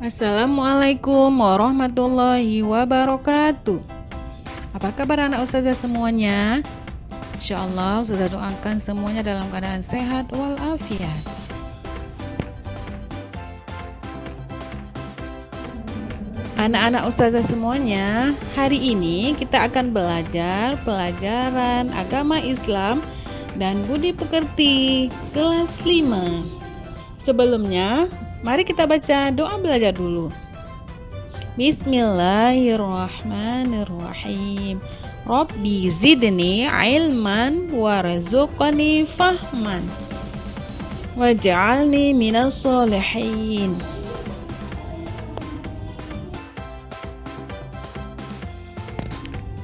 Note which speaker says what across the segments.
Speaker 1: Assalamualaikum warahmatullahi wabarakatuh. Apa kabar anak ustazah semuanya? Insyaallah ustazah doakan semuanya dalam keadaan sehat walafiat. Anak-anak ustazah semuanya, hari ini kita akan belajar pelajaran agama Islam dan budi pekerti kelas 5. Sebelumnya, mari kita baca doa belajar dulu. Bismillahirrahmanirrahim. Rabbi zidni ilman warzuqni fahman waj'alni minas solihin.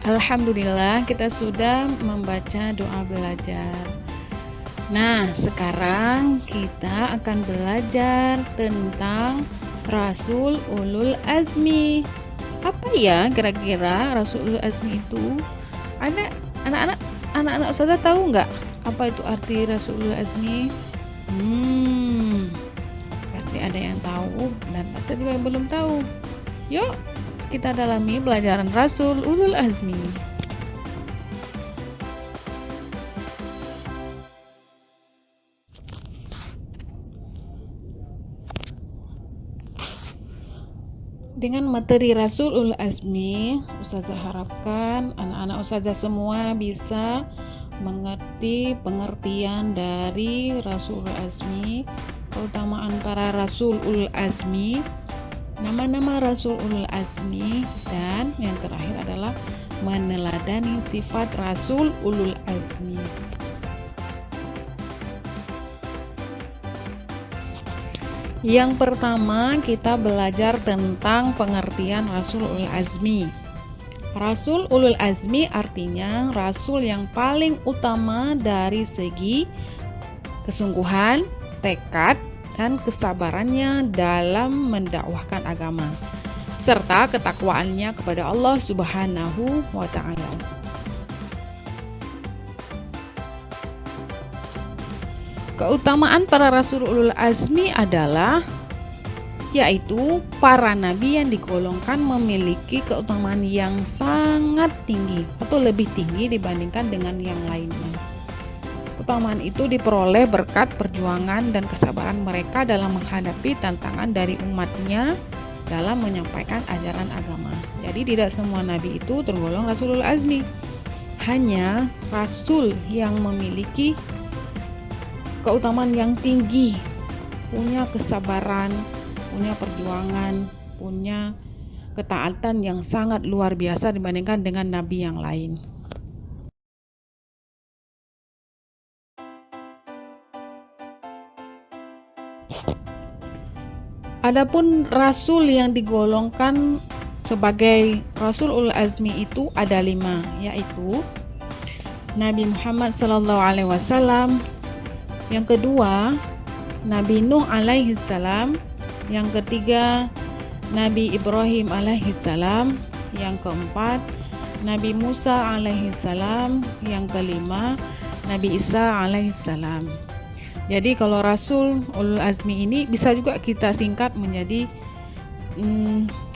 Speaker 1: Alhamdulillah, kita sudah membaca doa belajar. Nah, sekarang kita akan belajar tentang Rasul Ulul Azmi. Apa ya kira-kira Rasul Ulul Azmi itu? Ada anak-anak ustazah tahu nggak apa itu arti Rasul Ulul Azmi? Pasti ada yang tahu dan pasti juga yang belum tahu. Yuk kita dalami pelajaran Rasul Ulul Azmi. Dengan materi Rasul Ulul Azmi, ustazah harapkan anak-anak ustazah semua bisa mengerti pengertian dari Rasul Ulul Azmi, keutamaan para Rasul Ulul Azmi, nama-nama Rasul Ulul Azmi, dan yang terakhir adalah meneladani sifat Rasul Ulul Azmi. Yang pertama, kita belajar tentang pengertian Rasul Ulul Azmi. Rasul Ulul Azmi artinya Rasul yang paling utama dari segi kesungguhan, tekad, dan kesabarannya dalam mendakwahkan agama, serta ketakwaannya kepada Allah Subhanahu wa Ta'ala. Keutamaan para Rasul Ulul Azmi adalah yaitu para nabi yang digolongkan memiliki keutamaan yang sangat tinggi atau lebih tinggi dibandingkan dengan yang lainnya. Keutamaan itu diperoleh berkat perjuangan dan kesabaran mereka dalam menghadapi tantangan dari umatnya dalam menyampaikan ajaran agama. Jadi tidak semua nabi itu tergolong Rasul Ulul Azmi. Hanya rasul yang memiliki keutamaan yang tinggi, punya kesabaran, punya perjuangan, punya ketaatan yang sangat luar biasa dibandingkan dengan nabi yang lain. Adapun rasul yang digolongkan sebagai Rasul Ulul Azmi itu ada 5, yaitu Nabi Muhammad SAW, yang kedua Nabi Nuh alaihi salam, yang ketiga Nabi Ibrahim alaihi salam, yang keempat Nabi Musa alaihi salam, yang kelima Nabi Isa alaihi salam. Jadi kalau Rasul Ulul Azmi ini bisa juga kita singkat menjadi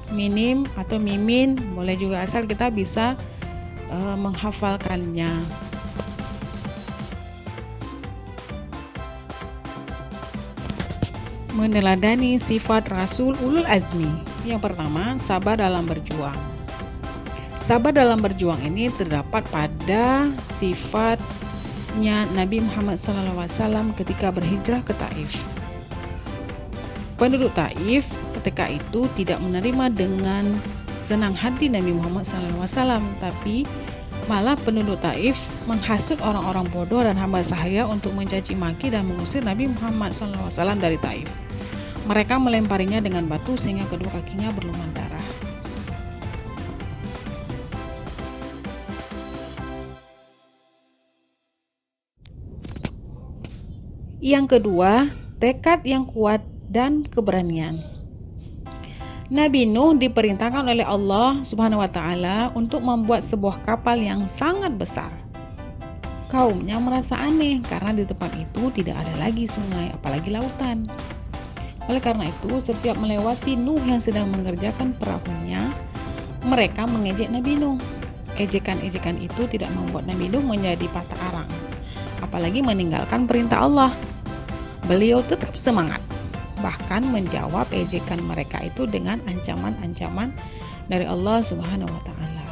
Speaker 1: minim atau mimin, boleh juga asal kita bisa menghafalkannya. Meneladani sifat Rasul Ulul Azmi. Yang pertama, sabar dalam berjuang. Sabar dalam berjuang ini terdapat pada sifatnya Nabi Muhammad SAW ketika berhijrah ke Taif. Penduduk Taif ketika itu tidak menerima dengan senang hati Nabi Muhammad SAW, tapi malah penduduk Taif menghasut orang-orang bodoh dan hamba sahaya untuk mencaci maki dan mengusir Nabi Muhammad SAW dari Taif. Mereka melemparinya dengan batu sehingga kedua kakinya berlumuran darah. Yang kedua, tekad yang kuat dan keberanian. Nabi Nuh diperintahkan oleh Allah Subhanahu wa Ta'ala untuk membuat sebuah kapal yang sangat besar. Kaumnya merasa aneh karena di tempat itu tidak ada lagi sungai, apalagi lautan. Oleh karena itu, setiap melewati Nuh yang sedang mengerjakan perahunya, mereka mengejek Nabi Nuh. Ejekan-ejekan itu tidak membuat Nabi Nuh menjadi patah arang, apalagi meninggalkan perintah Allah. Beliau tetap semangat, bahkan menjawab ejekan mereka itu dengan ancaman-ancaman dari Allah Subhanahu wa Ta'ala.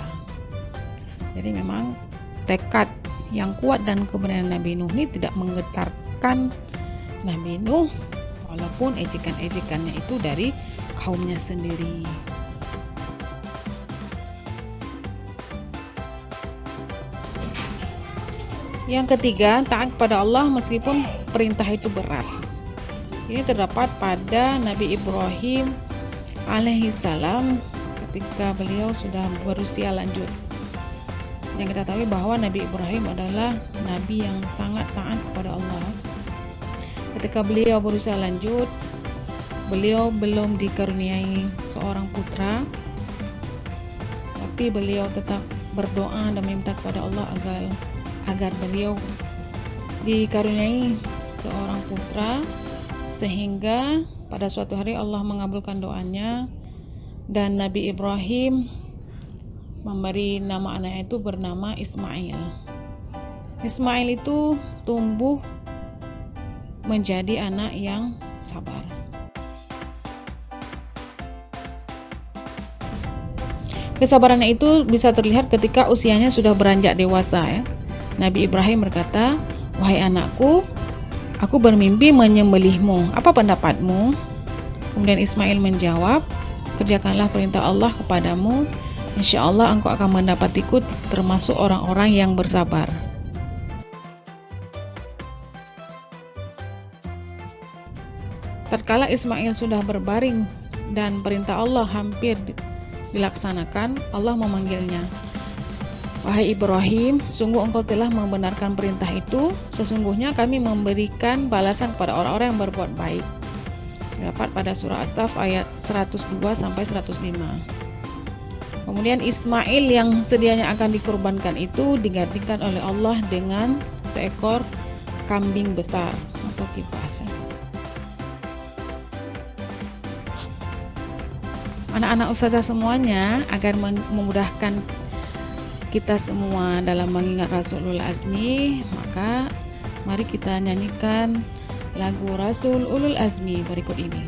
Speaker 1: Jadi memang tekad yang kuat dan kebenaran Nabi Nuh ini tidak menggetarkan Nabi Nuh, walaupun ejekan-ejekannya itu dari kaumnya sendiri. Yang ketiga, taat kepada Allah meskipun perintah itu berat. Ini terdapat pada Nabi Ibrahim alaihissalam ketika beliau sudah berusia lanjut. Yang kita tahu bahwa Nabi Ibrahim adalah Nabi yang sangat taat kepada Allah. Ketika beliau berusia lanjut, beliau belum dikaruniai seorang putra, tapi beliau tetap berdoa dan meminta kepada Allah agar beliau dikaruniai seorang putra, sehingga pada suatu hari Allah mengabulkan doanya dan Nabi Ibrahim memberi nama anaknya itu bernama Ismail. Ismail itu tumbuh menjadi anak yang sabar. Kesabarannya itu bisa terlihat ketika usianya sudah beranjak dewasa ya. Nabi Ibrahim berkata, "Wahai anakku, aku bermimpi menyembelihmu. Apa pendapatmu?" Kemudian Ismail menjawab, "Kerjakanlah perintah Allah kepadamu. Insya Allah engkau akan mendapatiku termasuk orang-orang yang bersabar." Tatkala Ismail sudah berbaring dan perintah Allah hampir dilaksanakan, Allah memanggilnya, "Wahai Ibrahim, sungguh engkau telah membenarkan perintah itu. Sesungguhnya kami memberikan balasan kepada orang-orang yang berbuat baik." Dapat pada surah As-Saff ayat 102 sampai 105. Kemudian Ismail yang sedianya akan dikorbankan itu digantikan oleh Allah dengan seekor kambing besar atau kibas. Anak-anak ustazah semuanya, agar memudahkan kita semua dalam mengingat Rasul Ulul Azmi, maka mari kita nyanyikan lagu Rasul Ulul Azmi berikut ini.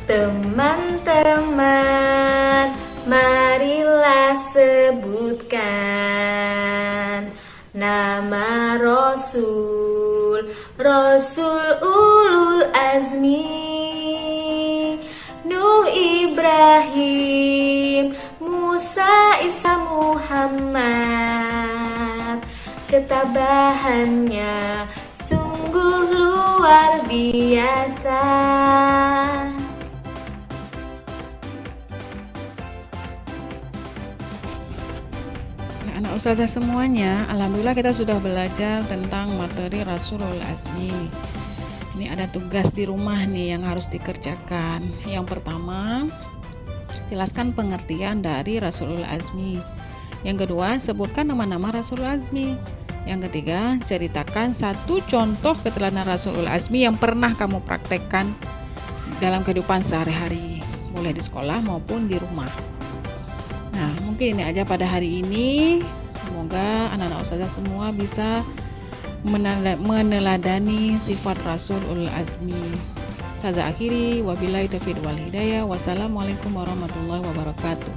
Speaker 2: Teman-teman, marilah sebutkan nama Rasul Ulul Azmi. Nuh, Ibrahim, Musa, Isa, Muhammad. Ketabahannya sungguh luar biasa.
Speaker 1: Anak ustazah semuanya, alhamdulillah kita sudah belajar tentang materi Rasulul Azmi. Ini ada tugas di rumah nih yang harus dikerjakan. Yang pertama, jelaskan pengertian dari Rasulul Azmi. Yang kedua, sebutkan nama-nama Rasulul Azmi. Yang ketiga, ceritakan satu contoh keteladanan Rasulul Azmi yang pernah kamu praktekkan dalam kehidupan sehari-hari, mulai di sekolah maupun di rumah. Nah, mungkin ini aja pada hari ini. Semoga anak-anak ustazah semua bisa meneladani sifat Rasul Ulul Azmi. Ustazah akhiri, wabillahi taufiq wal hidayah. Wassalamualaikum warahmatullahi wabarakatuh.